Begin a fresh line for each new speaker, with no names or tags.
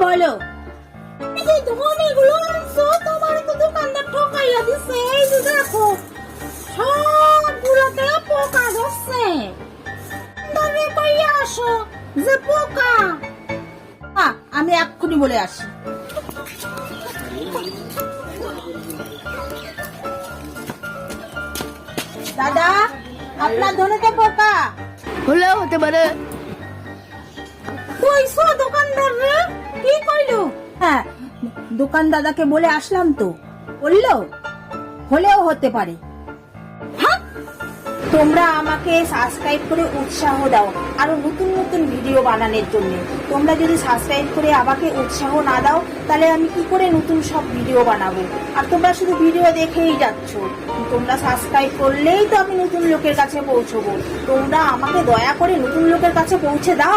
বলো। ধনেগুলো আনছো, তোমার তো দোকানদার ঠকাইয়া দিছে। এই যে দেখো, সবগুলোতে পোকা ধরছে। তবে কইয়া আসো যে পোকা। আমি এক্ষুনি বলে আসি। দাদা, আপনার ধনেতে পোকা
হলেও হতে পারে।
কইছো দোকানদার রে? কি কইলো? হ্যাঁ, দোকান দাদাকে বলে আসলাম তো, বললো হলেও হতে পারে। হ্যাঁ, তোমরা আমাকে সাবস্ক্রাইব করে উৎসাহ দাও আরো নতুন নতুন ভিডিও বানানোর জন্য। তোমরা যদি সাবস্ক্রাইব করে আমাকে উৎসাহ না দাও, তাহলে আমি কি করে নতুন সব ভিডিও বানাবো? আর তোমরা শুধু ভিডিও দেখেই যাচ্ছ। তোমরা সাবস্ক্রাইব করলেই তো আমি নতুন লোকের কাছে পৌঁছবো। তোমরা আমাকে দয়া করে নতুন লোকের কাছে পৌঁছে দাও।